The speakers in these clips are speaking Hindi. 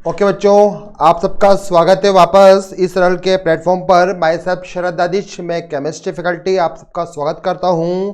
ओके बच्चों, आप सबका स्वागत है वापस इस सरल के प्लेटफॉर्म पर। माय सेल्फ शरद आदिश, मैं केमिस्ट्री फैकल्टी आप सबका स्वागत करता हूं।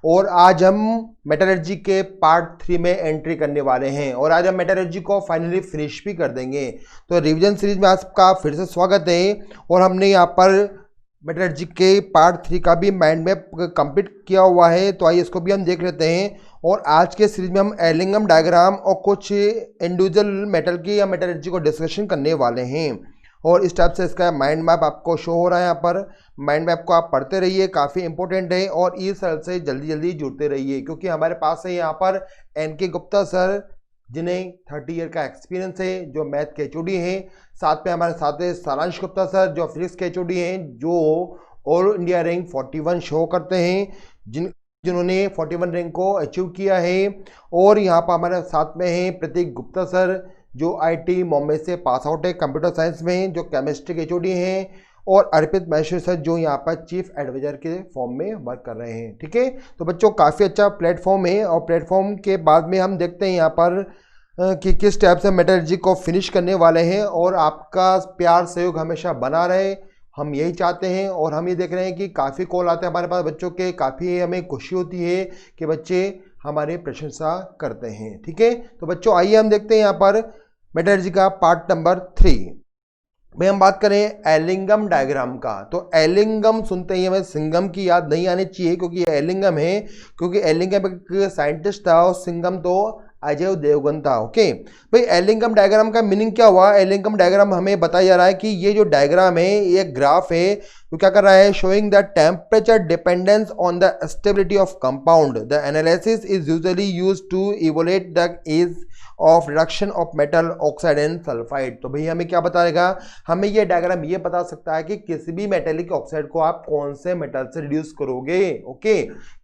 और आज हम मेटलर्जी के पार्ट 3 में एंट्री करने वाले हैं और आज हम मेटलर्जी को फाइनली फिनिश भी कर देंगे। तो रिवीजन सीरीज में आप सबका फिर से स्वागत है। और हमने यहाँ पर मेटलर्जी के पार्ट 3 का भी माइंड मैप कंप्लीट किया हुआ है, तो आइए इसको भी हम देख लेते हैं। और आज के सीरीज में हम एलिंगम डायग्राम और कुछ इंडिविजुअल मेटल की या मेटलर्जी को डिस्कशन करने वाले हैं। और इस टाइप से इसका माइंड मैप आपको शो हो रहा है यहाँ पर। माइंड मैप को आप पढ़ते रहिए, काफ़ी इंपॉर्टेंट है। और इस साल से जल्दी जल्दी जुड़ते रहिए, क्योंकि हमारे पास है यहाँ पर NK गुप्ता सर, जिन्हें 30 ईयर का एक्सपीरियंस है, जो मैथ के HOD हैं। साथ में हमारे साथ है सारांश गुप्ता सर, जो फिजिक्स के HOD हैं, जो ऑल इंडिया रैंक 41 शो करते हैं, जिन्होंने 41 रैंक को अचीव किया है। और यहाँ पर हमारे साथ में हैं प्रतीक गुप्ता सर, जो IIT बॉम्बे से पास आउट है कंप्यूटर साइंस में, जो केमिस्ट्री के HOD हैं। और अर्पित महेश्वरी सर, जो यहाँ पर चीफ एडवाइजर के फॉर्म में वर्क कर रहे हैं। ठीक है, तो बच्चों काफ़ी अच्छा प्लेटफॉर्म है। और प्लेटफॉर्म के बाद में हम देखते हैं यहाँ पर कि किस टाइप से मेटलर्जी को फिनिश करने वाले हैं। और आपका प्यार सहयोग हमेशा बना रहे, हम यही चाहते हैं। और हम ये देख रहे हैं कि काफ़ी कॉल आते हैं हमारे पास बच्चों के, काफ़ी हमें खुशी होती है कि बच्चे हमारे प्रशंसा करते हैं। ठीक है, तो बच्चों आइए हम देखते हैं यहाँ पर मेटलर्जी का पार्ट नंबर 3 में हम बात करें एलिंगम डायग्राम का। तो एलिंगम सुनते ही हमें सिंघम की याद नहीं आनी चाहिए, क्योंकि ये एलिंगम है, क्योंकि एलिंगम एक साइंटिस्ट था और सिंघम तो अजय देवगन था। ओके भाई, एलिंगम डायग्राम का मीनिंग क्या हुआ? एलिंगम डायग्राम हमें बताया जा रहा है कि ये जो डायग्राम है, ये ग्राफ है, तो क्या कर रहा है? Showing the temperature dependence on the stability of compound. The analysis is usually used to evaluate the age of reduction of metal oxide and sulphide. तो भाई हमें क्या बताएगा? हमें ये डायग्राम ये बता सकता है कि किसी भी मेटेलिक ऑक्साइड को आप कौन से मेटल से रिड्यूस करोगे। ओके,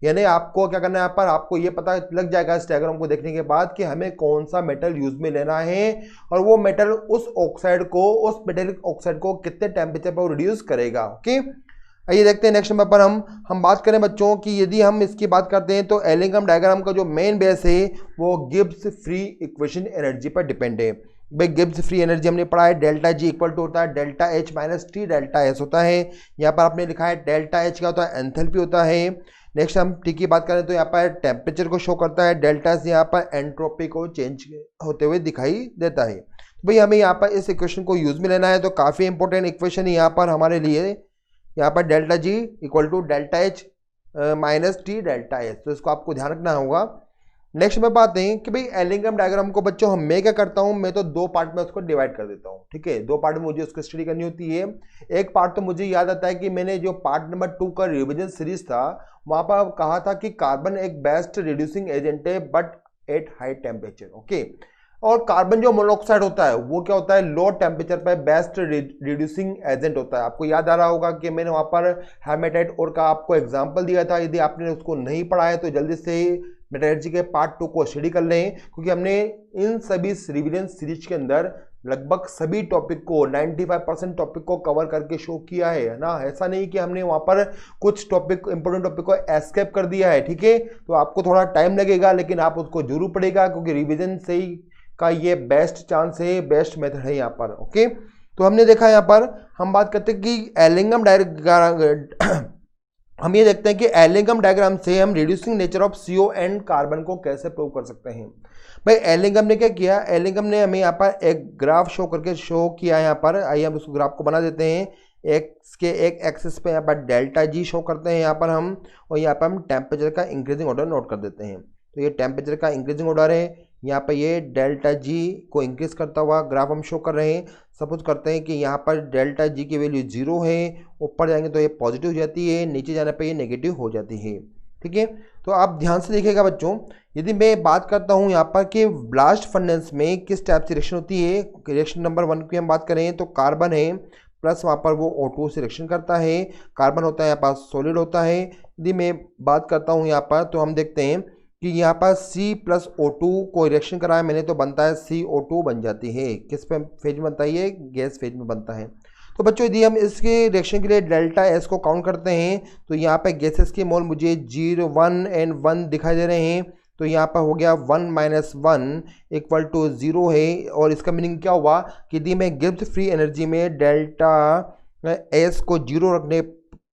यानी आपको क्या करना है यहाँ पर, आपको ये पता लग जाएगा इस डायग्राम को देखने के बाद कि हमें कौन सा मेटल यूज में लेना है, और वो मेटल उस ऑक्साइड को, उस मेटेलिक ऑक्साइड को कितने टेम्परेचर पर रिड्यूस करेगा। ओके, आइए देखते हैं नेक्स्ट नंबर पर हम बात करें बच्चों कि यदि हम इसकी बात करते हैं तो एलिंगम डायग्राम का जो मेन बेस है वो गिब्स फ्री इक्वेशन एनर्जी पर डिपेंड है। भाई गिब्स फ्री एनर्जी हमने पढ़ा है, डेल्टा G इक्वल टू होता है delta H minus T delta S होता है। यहाँ पर आपने लिखा है डेल्टा H क्या होता है? एंथैल्पी होता है। नेक्स्ट हम T की बात करें तो यहाँ पर टेम्परेचर को शो करता है, डेल्टा S यहाँ पर एंट्रोपी को चेंज होते हुए दिखाई देता है। तो भाई हमें यहाँ पर इस इक्वेशन को यूज में लेना है, तो काफ़ी इंपॉर्टेंट इक्वेशन है यहाँ पर हमारे लिए। यहाँ पर delta G equal to delta H minus T delta S, तो इसको आपको ध्यान रखना होगा। नेक्स्ट में बात है कि भाई एलिंगम डायग्राम को बच्चों मैं क्या करता हूँ, मैं तो 2 पार्ट में उसको डिवाइड कर देता हूँ। ठीक है, 2 पार्ट में मुझे उसको स्टडी करनी होती है। एक पार्ट तो मुझे याद आता है कि मैंने जो पार्ट नंबर 2 का रिविजन सीरीज था, वहाँ पर कहा था कि कार्बन एक बेस्ट रिड्यूसिंग एजेंट है but at high temperature. Okay, और कार्बन जो मोनोऑक्साइड होता है वो क्या होता है? लो टेम्परेचर पर बेस्ट रिड्यूसिंग एजेंट होता है। आपको याद आ रहा होगा कि मैंने वहाँ पर हेमेटाइट और का आपको एग्जांपल दिया था। यदि आपने उसको नहीं पढ़ा है तो जल्दी से मेटलर्जी के पार्ट 2 को स्टडी कर लें, क्योंकि हमने इन सभी रिविजन सीरीज के अंदर लगभग सभी टॉपिक को 95% टॉपिक को कवर करके शो किया है ना। ऐसा नहीं कि हमने वहाँ पर कुछ टॉपिक, इंपोर्टेंट टॉपिक को एस्केप कर दिया है। ठीक है, तो आपको थोड़ा टाइम लगेगा, लेकिन आप उसको जरूर पढ़ेगा, क्योंकि रिविजन से ही का ये बेस्ट चांस है, बेस्ट मेथड है यहाँ पर। ओके, तो हमने देखा यहाँ पर हम बात करते हैं कि एलिंगम डायग्राम हम ये देखते हैं कि एलिंगम डायग्राम से हम reducing nature of CO and carbon को कैसे प्रूव कर सकते हैं। भाई एलिंगम ने क्या किया? एलिंगम ने हमें यहाँ पर एक ग्राफ शो करके शो किया यहाँ पर। आइए हम उस ग्राफ को बना देते हैं। एक एक्सिस पे यहाँ पर डेल्टा G शो करते हैं यहाँ पर हम, और यहाँ पर हम टेम्परेचर का इंक्रीजिंग ऑर्डर नोट कर देते हैं। तो ये टेम्परेचर का इंक्रीजिंग ऑर्डर है, यहाँ पर ये डेल्टा G को इंक्रीज करता हुआ ग्राफ हम शो कर रहे हैं। सपोज करते हैं कि यहाँ पर डेल्टा G की वैल्यू 0 है, ऊपर जाएंगे तो ये पॉजिटिव हो जाती है, नीचे जाने पर ये नेगेटिव हो जाती है। ठीक है, तो आप ध्यान से देखिएगा बच्चों। यदि मैं बात करता हूँ यहाँ पर कि ब्लास्ट फर्नेस में किस टाइप से रिएक्शन होती है, रिएक्शन नंबर 1 की हम बात करें तो कार्बन है प्लस वहाँ पर वो O2 से रिएक्शन करता है। कार्बन होता है यहाँ पर सॉलिड होता है। यदि मैं बात करता हूँ यहाँ पर तो हम देखते हैं कि यहाँ पर C प्लस O2 को रिएक्शन कराया मैंने तो बनता है CO2 बन जाती है। किस पे फेज में बनता है? ये गैस फेज में बनता है। तो बच्चों यदि हम इसके रिएक्शन के लिए डेल्टा S को काउंट करते हैं तो यहाँ पे गैसेस के मोल मुझे 0, 1 एंड 1 दिखाई दे रहे हैं। तो यहाँ पर हो गया 1 माइनस 1 इक्वल टू 0 है। और इसका मीनिंग क्या हुआ कि यदि मैं गिब्स फ्री एनर्जी में डेल्टा एस को 0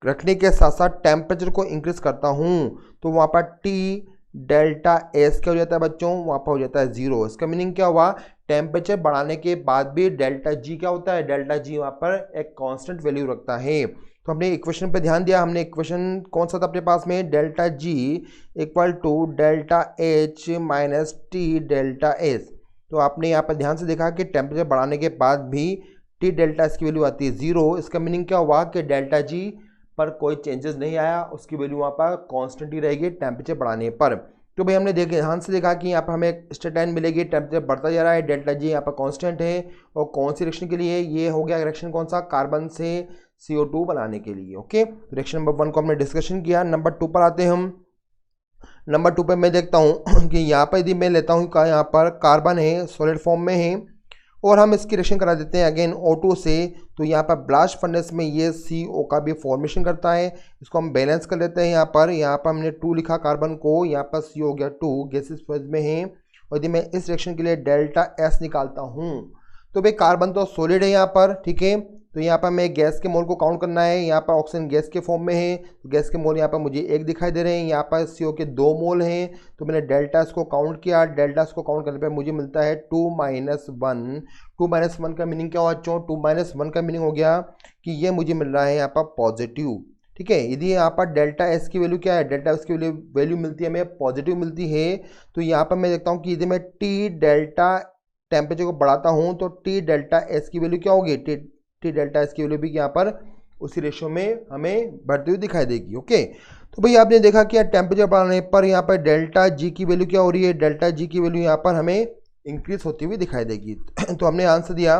रखने के साथ साथ टेम्परेचर को इंक्रीज करता हूँ तो वहाँ पर टी डेल्टा एस क्या हो जाता है बच्चों, वहाँ पर हो जाता है 0। इसका मीनिंग क्या हुआ, टेम्परेचर बढ़ाने के बाद भी डेल्टा जी क्या होता है, डेल्टा जी वहाँ पर एक कांस्टेंट वैल्यू रखता है। तो हमने इक्वेशन पे ध्यान दिया, हमने इक्वेशन कौन सा था अपने पास में, delta G equal to delta H minus T delta S. तो आपने यहाँ पर ध्यान से देखा कि टेम्परेचर बढ़ाने के बाद भी टी डेल्टा एस की वैल्यू आती है 0। इसका मीनिंग क्या हुआ कि डेल्टा जी पर कोई चेंजेस नहीं आया, उसकी वैल्यू वहाँ पर कांस्टेंट ही रहेगी टेम्परेचर बढ़ाने पर। तो भाई हमने ध्यान से देखा कि यहाँ पर हमें एक स्ट्रेट लाइन मिलेगी, टेम्परेचर बढ़ता जा रहा है, डेल्टा जी यहाँ पर कांस्टेंट है। और कौन सी रिएक्शन के लिए, ये हो गया रिएक्शन कौन सा, कार्बन से CO2 बनाने के लिए। ओके, रिएक्शन नंबर 1 को हमने डिस्कशन किया। नंबर 2 पर आते हैं हम। नंबर 2 पर मैं देखता हूँ कि यहाँ पर यदि मैं लेता हूँ का यहाँ पर कार्बन है, सॉलिड फॉर्म में है, और हम इसकी रिएक्शन करा देते हैं अगेन O2 से, तो यहाँ पर ब्लास्ट फर्नेस में ये CO का भी फॉर्मेशन करता है। इसको हम बैलेंस कर लेते हैं। यहाँ पर हमने 2 लिखा कार्बन को, यहाँ पर CO हो गया 2, गैसेस फेज में है। और यदि मैं इस रिएक्शन के लिए डेल्टा S निकालता हूँ तो भाई कार्बन तो सॉलिड है यहाँ पर, ठीक है। तो यहाँ पर मैं गैस के मोल को काउंट करना है, यहाँ पर ऑक्सीजन गैस के फॉर्म में है, तो गैस के मोल यहाँ पर मुझे 1 दिखाई दे रहे हैं, यहाँ पर CO के 2 मोल हैं। तो मैंने डेल्टा एस को काउंट किया, डेल्टा एस को काउंट करने पे मुझे मिलता है 2 माइनस 1। 2 माइनस 1 का मीनिंग क्या हुआ बच्चों, 2 माइनस 1 का मीनिंग हो गया कि ये मुझे मिल रहा है यहाँ पर पॉजिटिव, ठीक है। यदि यहाँ पर डेल्टा एस की वैल्यू क्या है, डेल्टा एस की वैल्यू मिलती है हमें पॉजिटिव मिलती है। तो यहाँ पर मैं देखता हूँ कि यदि मैं टी डेल्टा टेम्परेचर को बढ़ाता हूँ तो टी डेल्टा एस की वैल्यू क्या होगी, टी डेल्टा एस की वैल्यू भी यहाँ पर उसी रेशियो में हमें बढ़ती हुई दिखाई देगी। ओके, तो भाई आपने देखा कि टेम्परेचर बढ़ाने पर यहाँ पर डेल्टा जी की वैल्यू क्या हो रही है, डेल्टा जी की वैल्यू यहाँ पर हमें इंक्रीज होती हुई दिखाई देगी। तो हमने आंसर दिया,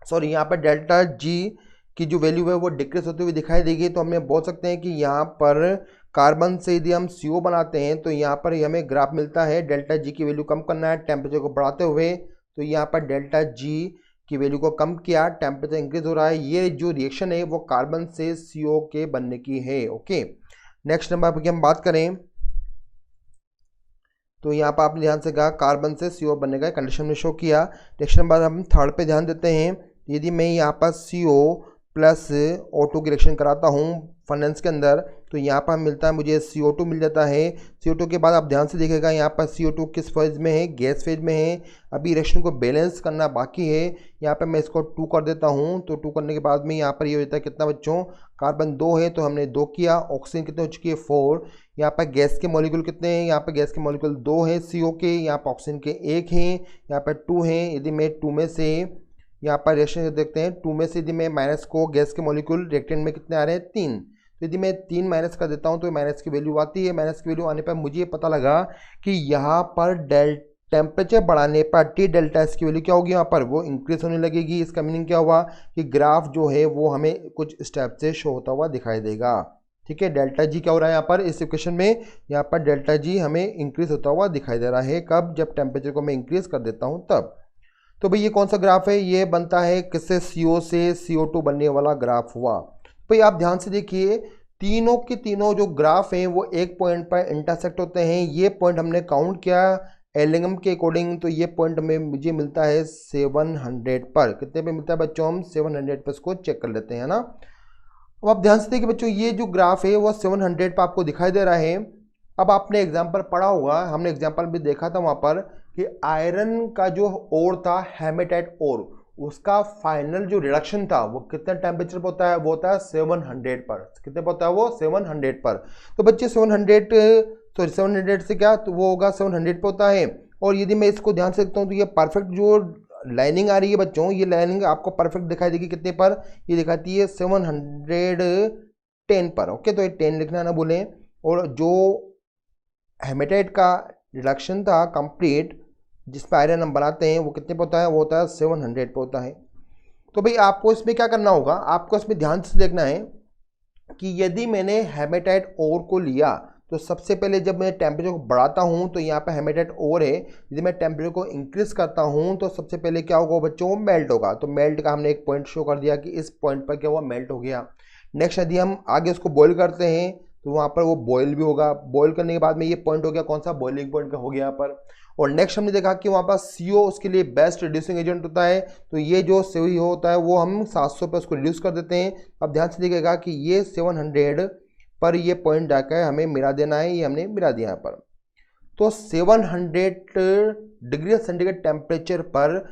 सॉरी यहाँ पर डेल्टा जी की जो वैल्यू है वो डिक्रीज होती हुई दिखाई देगी। तो हमने बोल सकते हैं कि यहाँ पर कार्बन से यदि हम CO बनाते हैं तो यहाँ पर हमें ग्राफ मिलता है, डेल्टा जी की वैल्यू कम करना है टेम्परेचर को बढ़ाते हुए, तो यहाँ पर डेल्टा जी की वैल्यू को कम किया, टेम्परेचर इंक्रीज हो रहा है। ये जो रिएक्शन है वो कार्बन से CO के बनने की है। ओके, नेक्स्ट नंबर की हम बात करें तो यहाँ पर आपने ध्यान से कहा कार्बन से CO बनने का कंडीशन में शो किया। नेक्स्ट नंबर हम 3rd पे ध्यान देते हैं। यदि मैं यहाँ पर CO प्लस O2 की रिएक्शन कराता हूँ फर्नेस के अंदर तो यहाँ पर मिलता है मुझे CO2 मिल जाता है। CO2 के बाद आप ध्यान से देखिएगा यहाँ पर CO2 किस फेज में है, गैस फेज में है। अभी रिएक्शन को बैलेंस करना बाकी है। यहाँ पर मैं इसको 2 कर देता हूँ, तो 2 करने के बाद में यहाँ पर ये हो जाता है कितना बच्चों, कार्बन 2 है तो हमने 2 किया, ऑक्सीजन कितने हो चुकी है 4। यहाँ पर गैस के मॉलिक्यूल कितने हैं, यहाँ पर गैस के मॉलिक्यूल 2 हैं CO के, यहाँ पर ऑक्सीजन के 1 हैं, यहाँ पर 2 हैं। यदि मैं 2 में से यहाँ पर रिएक्शन देखते हैं, 2 में से यदि मैं माइनस को गैस के मॉलिक्यूल रिएक्टेंट में कितने आ रहे हैं 3, तो यदि मैं 3 माइनस कर देता हूँ तो माइनस की वैल्यू आती है। माइनस की वैल्यू आने पर मुझे पता लगा कि यहाँ पर टेम्परेचर बढ़ाने पर टी डेल्टा एस की वैल्यू क्या होगी, यहाँ पर वो इंक्रीज होने लगेगी। इसका मीनिंग क्या हुआ कि ग्राफ जो है वो हमें कुछ स्टेप से शो होता हुआ दिखाई देगा, ठीक है। डेल्टा जी क्या हो रहा है यहाँ पर इस इक्वेशन में, यहाँ पर डेल्टा जी हमें इंक्रीज होता हुआ दिखाई दे रहा है। कब, जब टेम्परेचर को मैं इंक्रीज कर देता हूँ तब। तो भाई ये कौन सा ग्राफ है, ये बनता है किससे, CO से CO2 बनने वाला ग्राफ हुआ। भाई आप ध्यान से देखिए तीनों के तीनों जो ग्राफ हैं वो एक पॉइंट पर इंटरसेक्ट होते हैं। ये पॉइंट हमने काउंट किया एलिंगम के अकॉर्डिंग, तो ये पॉइंट में मुझे मिलता है 700 पर। कितने पे मिलता है बच्चों, हम 700 पर इसको चेक कर लेते हैं ना। अब आप ध्यान से देखिए बच्चों ये जो ग्राफ है वो 700 पर आपको दिखाई दे रहा है। अब आपने एग्जाम्पल पढ़ा होगा, हमने एग्जाम्पल भी देखा था वहाँ पर कि आयरन का जो ओर था हेमेटाइट ओर, उसका फाइनल जो रिडक्शन था वो कितने टेम्परेचर पर होता है, वो होता है 700 पर। कितने पर होता है वो, 700 पर। तो बच्चे 700 से क्या, तो वो होगा 700 पे होता है। और यदि मैं इसको ध्यान से देखता हूँ तो ये परफेक्ट जो लाइनिंग आ रही है बच्चों, ये लाइनिंग आपको परफेक्ट दिखाई देगी कितने पर, ये दिखाती है 710 पर। ओके, तो ये 10 लिखना ना भूलें। और जो हेमेटाइट का रिडक्शन था कंप्लीट जिस पर आयरन हम बनाते हैं वो कितने पे होता है, वो होता है 700 पे होता है। तो भाई आपको इसमें क्या करना होगा, आपको इसमें ध्यान से देखना है कि यदि मैंने हेमेटाइट ओर को लिया तो सबसे पहले जब मैं टेम्परेचर को बढ़ाता हूं तो यहाँ पे हेमेटाइट ओर है, यदि मैं टेम्परेचर को इंक्रीज करता हूं तो सबसे पहले क्या होगा बच्चों, वो मेल्ट होगा। तो मेल्ट का हमने एक पॉइंट शो कर दिया कि इस पॉइंट पर क्या हुआ, मेल्ट हो गया। नेक्स्ट यदि हम आगे उसको बॉईल करते हैं तो वहाँ पर वो बॉयल भी होगा। बॉयल करने के बाद में ये पॉइंट हो गया, कौन सा, बॉइलिंग पॉइंट का हो गया यहाँ पर। और नेक्स्ट हमने देखा कि वहाँ पर CO उसके लिए बेस्ट रिड्यूसिंग एजेंट होता है। तो ये जो CO होता है वो हम 700 पे उसको रिड्यूस कर देते हैं। अब ध्यान से देखिएगा कि ये 700 पर ये पॉइंट जाकर हमें मिला देना है, ये हमने मिला दिया यहाँ पर। तो 700 डिग्री सेंटीग्रेड टेम्परेचर पर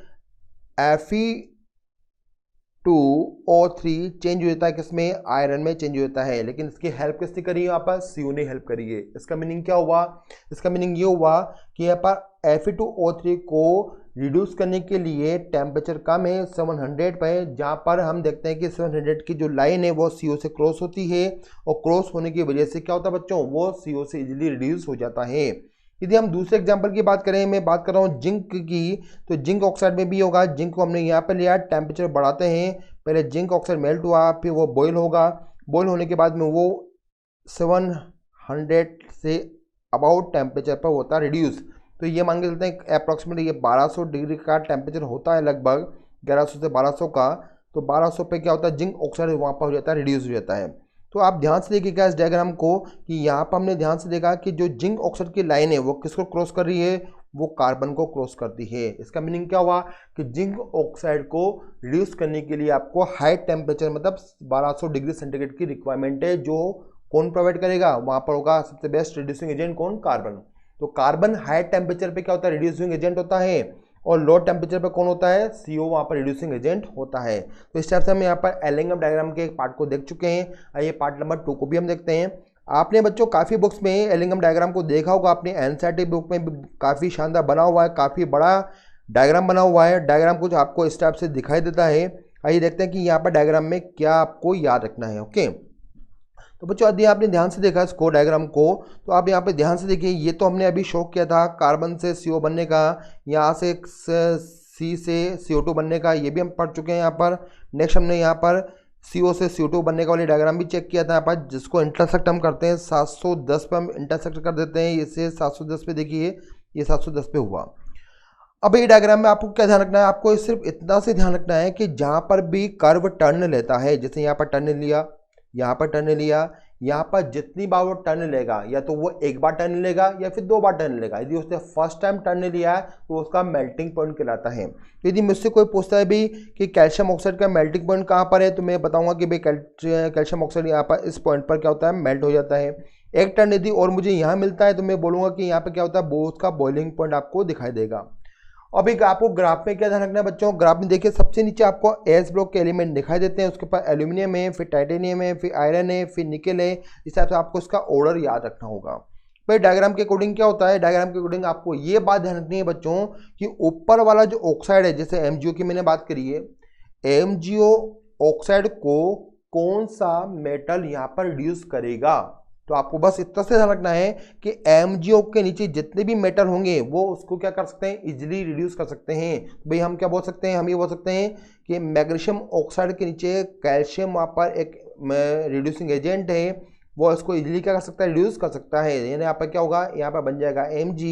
Fe2O3 चेंज हो जाता है, किसमें, आयरन में चेंज हो जाता है। लेकिन इसकी हेल्प किसने करी है, यहाँ पर CO ने हेल्प करी है। इसका मीनिंग क्या हुआ, इसका मीनिंग ये हुआ कि यहाँ पर Fe2O3 को रिड्यूस करने के लिए टेम्परेचर कम है 700 पे, जहाँ पर हम देखते हैं कि 700 की जो लाइन है वो CO से क्रॉस होती है, और क्रॉस होने की वजह से क्या होता है बच्चों, वो CO से इजीली रिड्यूस हो जाता है। यदि हम दूसरे एग्जांपल की बात करें, मैं बात कर रहा हूँ जिंक की, तो जिंक ऑक्साइड में भी होगा। जिंक को हमने यहाँ पर लिया, टेम्परेचर बढ़ाते हैं, पहले जिंक ऑक्साइड मेल्ट हुआ, फिर वो बॉयल होगा। बॉयल होने के बाद में वो 700 से अबाउट टेम्परेचर पर होता है रिड्यूस। तो ये मान के चलते हैं अप्रॉक्सीमेटली ये 1200 डिग्री का टेम्परेचर होता है, लगभग 1100 से 1200 का। तो 1200 पे क्या होता है, जिंक ऑक्साइड वहाँ पर हो जाता है, रिड्यूस हो जाता है। तो आप ध्यान से देखिएगा इस डायग्राम को कि यहाँ पर हमने ध्यान से देखा कि जो जिंक ऑक्साइड की लाइन है वो किसको क्रॉस कर रही है, वो कार्बन को क्रॉस करती है। इसका मीनिंग क्या हुआ कि जिंक ऑक्साइड को रिड्यूस करने के लिए आपको हाई टेम्परेचर मतलब 1200 डिग्री सेंटीग्रेड की रिक्वायरमेंट है, जो कौन प्रोवाइड करेगा, वहाँ पर होगा सबसे बेस्ट रिड्यूसिंग एजेंट कौन, कार्बन। तो कार्बन हाई टेम्परेचर पे क्या होता है, रिड्यूसिंग एजेंट होता है, और लो टेम्परेचर पे कौन होता है, CO वहाँ पर रिड्यूसिंग एजेंट होता है। तो इस टाइप से हम यहाँ पर एलिंगम डायग्राम के एक पार्ट को देख चुके हैं। आइए पार्ट नंबर 2 को भी हम देखते हैं। आपने बच्चों काफ़ी बुक्स में एलिंगम डायग्राम को देखा होगा, अपने NCERT बुक में भी काफ़ी शानदार बना हुआ है, काफ़ी बड़ा डायग्राम बना हुआ है। डायग्राम कुछ आपको इस टाइप से दिखाई देता है। आइए देखते हैं कि यहाँ पर डायग्राम में क्या आपको याद रखना है। ओके, तो बच्चों यदि आपने ध्यान से देखा इसको डायग्राम को, तो आप यहाँ पे ध्यान से देखिए, ये तो हमने अभी शो किया था कार्बन से CO बनने का, यहाँ से C से CO2 बनने का, ये भी हम पढ़ चुके हैं यहाँ पर। नेक्स्ट हमने यहाँ पर CO से CO2 बनने का वाली डायग्राम भी चेक किया था यहाँ पर, जिसको इंटरसेक्ट हम करते हैं 710 पे हम इंटरसेक्ट कर देते हैं। इसे 710 पे देखिए, ये 710 पे हुआ। अब ये डायग्राम में आपको क्या ध्यान रखना है, आपको सिर्फ इतना से ध्यान रखना है कि जहाँ पर भी कर्व टर्न लेता है, जैसे यहाँ पर टर्न लिया, यहाँ पर टर्न लिया, यहाँ पर जितनी बार वो टर्न लेगा, या तो वो एक बार टर्न लेगा या फिर 2 बार टर्न लेगा। यदि उसने फर्स्ट टाइम टर्न लिया है तो उसका मेल्टिंग पॉइंट कहलाता है। तो यदि मुझसे कोई पूछता है भी कि कैल्शियम ऑक्साइड का मेल्टिंग पॉइंट कहाँ पर है, तो मैं बताऊंगा कि भाई कैल्शियम ऑक्साइड यहाँ पर इस पॉइंट पर क्या होता है, मेल्ट हो जाता है। एक टर्न यदि और मुझे यहाँ मिलता है तो मैं बोलूँगा कि यहाँ पर क्या होता है, बोथ का बॉइलिंग पॉइंट आपको दिखाई देगा। अब एक आपको ग्राफ में क्या ध्यान रखना है बच्चों, ग्राफ में देखिए सबसे नीचे आपको एस ब्लॉक के एलिमेंट दिखाई देते हैं, उसके ऊपर एल्यूमिनियम है, फिर टाइटेनियम है, फिर आयरन है, फिर निकल है। इस हिसाब से आपको इसका ऑर्डर याद रखना होगा। फिर डायग्राम के अकॉर्डिंग क्या होता है, डायग्राम के अकॉर्डिंग आपको ये बात ध्यान रखनी है बच्चों कि ऊपर वाला जो ऑक्साइड है, जैसे MgO की मैंने बात करी है, MgO ऑक्साइड को कौन सा मेटल यहाँ पर रिड्यूस करेगा। तो आपको बस इतना से ध्यान रखना है कि MgO के नीचे जितने भी मेटल होंगे वो उसको क्या कर सकते हैं, इजीली रिड्यूस कर सकते हैं। तो भाई हम क्या बोल सकते हैं, हम ये बोल सकते हैं कि मैग्नीशियम ऑक्साइड के नीचे कैल्शियम वहाँ पर एक रिड्यूसिंग एजेंट है, वो इसको इजीली क्या कर सकता है, रिड्यूस कर सकता है। यानी यहाँ पर क्या होगा, यहाँ पर बन जाएगा Mg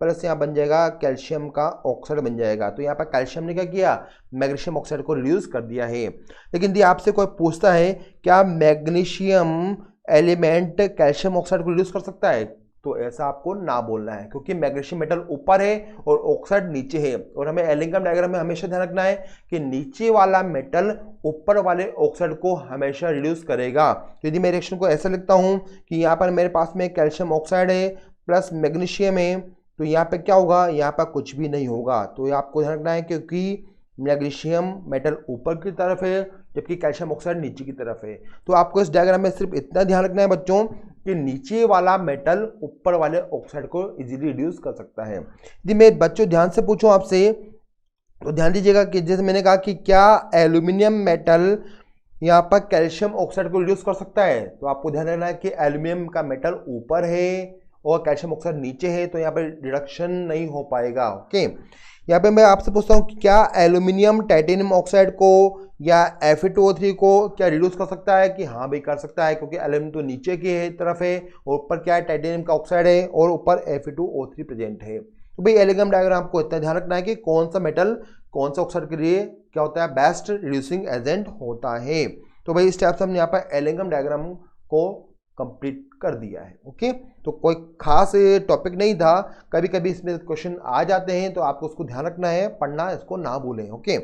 प्लस यहाँ बन जाएगा कैल्शियम का ऑक्साइड बन जाएगा। तो यहाँ पर कैल्शियम ने क्या किया, मैग्नीशियम ऑक्साइड को रिड्यूस कर दिया है। लेकिन यदि आपसे कोई पूछता है क्या मैग्नीशियम एलिमेंट कैल्शियम ऑक्साइड को रिड्यूस कर सकता है, तो ऐसा आपको ना बोलना है, क्योंकि मैग्नीशियम मेटल ऊपर है और ऑक्साइड नीचे है। और हमें एलिंगम डायग्राम में हमेशा ध्यान रखना है कि नीचे वाला मेटल ऊपर वाले ऑक्साइड को हमेशा रिड्यूस करेगा। तो यदि मैं रिएक्शन को ऐसा लिखता हूं कि यहाँ पर मेरे पास में कैल्शियम ऑक्साइड है प्लस मैग्नीशियम है, तो यहाँ पर क्या होगा, यहाँ पर कुछ भी नहीं होगा। तो आपको ध्यान रखना है क्योंकि मैग्नीशियम मेटल ऊपर की तरफ है जबकि कैल्शियम ऑक्साइड नीचे की तरफ है। तो आपको इस डायग्राम में सिर्फ इतना ध्यान रखना है बच्चों कि नीचे वाला मेटल ऊपर वाले ऑक्साइड को इजीली रिड्यूस कर सकता है। यदि मैं बच्चों ध्यान से पूछूं आपसे, तो ध्यान दीजिएगा कि जैसे मैंने कहा कि क्या एल्यूमिनियम मेटल यहाँ पर कैल्शियम ऑक्साइड को रिड्यूस कर सकता है, तो आपको ध्यान रखना है कि एल्यूमिनियम का मेटल ऊपर है और कैल्शियम ऑक्साइड नीचे है, तो यहाँ पर रिडक्शन नहीं हो पाएगा। ओके, यहाँ पे मैं आपसे पूछता हूँ कि क्या एल्यूमिनियम टाइटेनियम ऑक्साइड को या Fe2O3 को क्या रिड्यूस कर सकता है, कि हाँ भाई कर सकता है, क्योंकि एल्यूमिनियम तो नीचे की तरफ है और ऊपर क्या है, टाइटेनियम का ऑक्साइड है और ऊपर Fe2O3 प्रेजेंट है। तो भाई एलिगम डायग्राम आपको इतना ध्यान रखना है कि कौन सा मेटल कौन सा ऑक्साइड के लिए क्या होता है, बेस्ट रिड्यूसिंग एजेंट होता है। तो भाई इस टाइप से हमने यहाँ पर एलिगम डायग्राम को कंप्लीट कर दिया है। ओके, तो कोई खास टॉपिक नहीं था, कभी कभी इसमें क्वेश्चन आ जाते हैं तो आपको उसको ध्यान रखना है, पढ़ना इसको ना भूलें। ओके,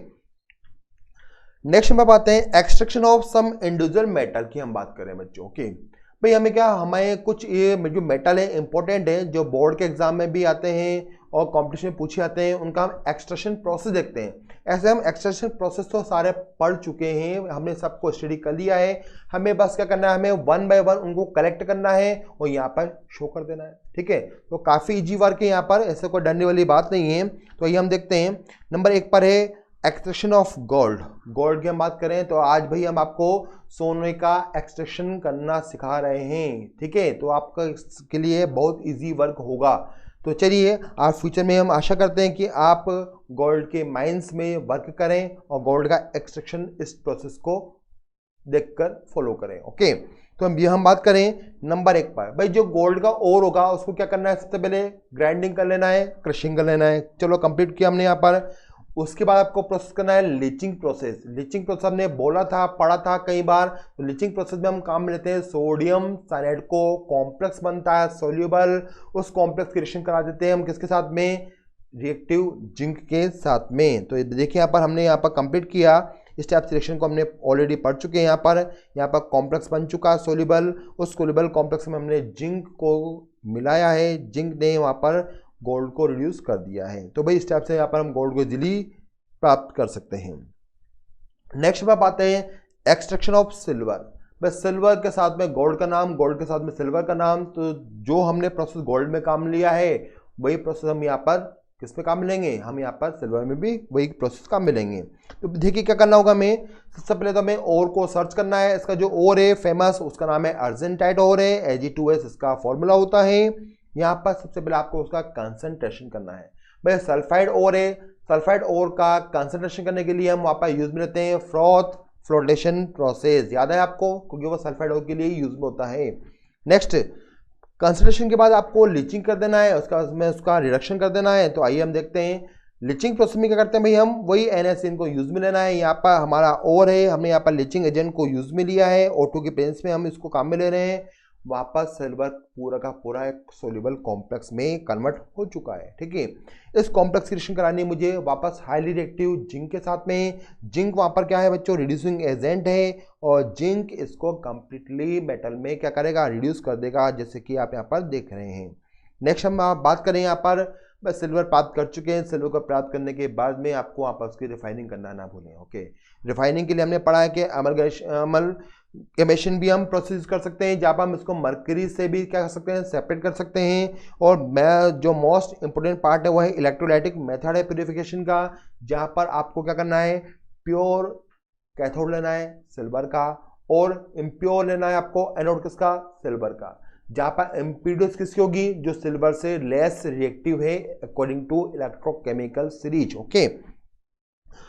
नेक्स्ट हम बात हैं extraction of some individual metal की हम बात करें बच्चों। ओके भाई, हमें क्या, हमें कुछ ये जो मेटल है इंपॉर्टेंट है, जो बोर्ड के एग्जाम में भी आते हैं और कंपटीशन में पूछे जाते हैं, उनका हम एक्सट्रैक्शन प्रोसेस देखते हैं। ऐसे हम एक्सट्रैक्शन प्रोसेस तो सारे पढ़ चुके हैं, हमने सबको स्टडी कर लिया है, हमें बस क्या करना है, हमें वन बाय वन उनको कलेक्ट करना है और यहाँ पर शो कर देना है। ठीक है, तो काफ़ी इजी वर्क है यहाँ पर, ऐसे कोई डरने वाली बात नहीं है। तो ये हम देखते हैं, नंबर 1 पर है एक्सट्रैक्शन ऑफ गोल्ड। गोल्ड की हम बात करें तो आज भाई हम आपको सोने का एक्सट्रैक्शन करना सिखा रहे हैं। ठीक है, तो आपका इसके लिए बहुत इजी वर्क होगा। तो चलिए, आप फ्यूचर में हम आशा करते हैं कि आप गोल्ड के माइंस में वर्क करें और गोल्ड का एक्सट्रैक्शन इस प्रोसेस को देखकर फॉलो करें। ओके, तो हम बात करें नंबर 1 पर, भाई जो गोल्ड का ओर होगा उसको क्या करना है, सबसे पहले ग्राइंडिंग कर लेना है, क्रशिंग कर लेना है। चलो कंप्लीट किया हमने यहाँ पर। उसके बाद आपको प्रोसेस करना है लीचिंग प्रोसेस। लीचिंग प्रोसेस हमने बोला था, पढ़ा था कई बार। तो लीचिंग प्रोसेस में हम काम में लेते हैं सोडियम साइनाइड को, कॉम्प्लेक्स बनता है सोल्यूबल, उस कॉम्प्लेक्स की रिएक्शन करा देते हैं हम किसके साथ में, रिएक्टिव जिंक के साथ में। तो देखिए यहाँ पर हमने यहाँ पर कंप्लीट किया, इस टाइप से रिएक्शन को हमने ऑलरेडी पढ़ चुके हैं। यहाँ पर कॉम्प्लेक्स बन चुका सोल्यूबल, उस सोल्यूबल कॉम्प्लेक्स में हमने जिंक को मिलाया है, जिंक ने वहाँ पर गोल्ड को रिड्यूस कर दिया है। तो भाई इस टाइप से यहाँ पर हम गोल्ड को इजीली प्राप्त कर सकते हैं। नेक्स्ट बात आते हैं एक्सट्रैक्शन ऑफ सिल्वर। बस सिल्वर के साथ में गोल्ड का नाम, गोल्ड के साथ में सिल्वर का नाम। तो जो हमने प्रोसेस गोल्ड में काम लिया है वही प्रोसेस हम यहाँ पर किस पे काम मिलेंगे, हम यहाँ पर सिल्वर में भी वही प्रोसेस काम मिलेंगे। तो देखिए क्या करना होगा, हमें सबसे पहले तो हमें ओर को सर्च करना है। इसका जो ओर है फेमस, उसका नाम है अर्जेंटाइट ओर है, Ag2S इसका फॉर्मूला होता है। यहाँ पर सबसे पहले आपको उसका कंसंट्रेशन करना है। भाई सल्फाइड ओर है, सल्फाइड ओर का कंसंट्रेशन करने के लिए हम वहाँ पर यूज में लेते हैं फ्रॉथ फ्लोटेशन प्रोसेस। याद है आपको, क्योंकि वो सल्फाइड ओर के लिए यूज में होता है। नेक्स्ट, कंसंट्रेशन के बाद आपको लीचिंग कर देना है, उसका रिडक्शन कर देना है। तो आइए हम देखते हैं लीचिंग प्रोसेस में क्या करते हैं भाई, हम वही NaCN को यूज में लेना है। यहाँ पर हमारा ओर है, हमने यहाँ पर लीचिंग एजेंट को यूज में लिया है, O2 के प्रेजेंस में हम इसको काम में ले रहे हैं। वापस सिल्वर पूरा का पूरा एक सोल्यूबल कॉम्प्लेक्स में कन्वर्ट हो चुका है। ठीक है, इस कॉम्प्लेक्स की रिएक्शन करानी है मुझे वापस हाईली रिएक्टिव जिंक के साथ में। जिंक वहाँ पर क्या है बच्चों, रिड्यूसिंग एजेंट है, और जिंक इसको कंप्लीटली मेटल में क्या करेगा, रिड्यूस कर देगा, जैसे कि आप यहाँ पर देख रहे हैं। नेक्स्ट हम बात करें यहाँ पर, बस सिल्वर प्राप्त कर चुके हैं। सिल्वर को प्राप्त करने के बाद में आपको वहाँ पर उसकी रिफाइनिंग करना ना भूलें। ओके, रिफाइनिंग के लिए हमने पढ़ा है कि अमलगमेशन भी हम प्रोसेस कर सकते हैं, जहाँ पर हम इसको मर्करी से भी क्या कर सकते हैं, सेपरेट कर सकते हैं। और मैं जो मोस्ट इंपोर्टेंट पार्ट है वो है इलेक्ट्रोलाइटिक मेथड है प्यूरिफिकेशन का, जहाँ पर आपको क्या करना है, प्योर कैथोड लेना है सिल्वर का, और इम्प्योर लेना है आपको एनोड किसका, सिल्वर का। जहाँ पर इम्पीडेंस किसकी होगी, जो सिल्वर से लेस रिएक्टिव है according to electrochemical series. Okay,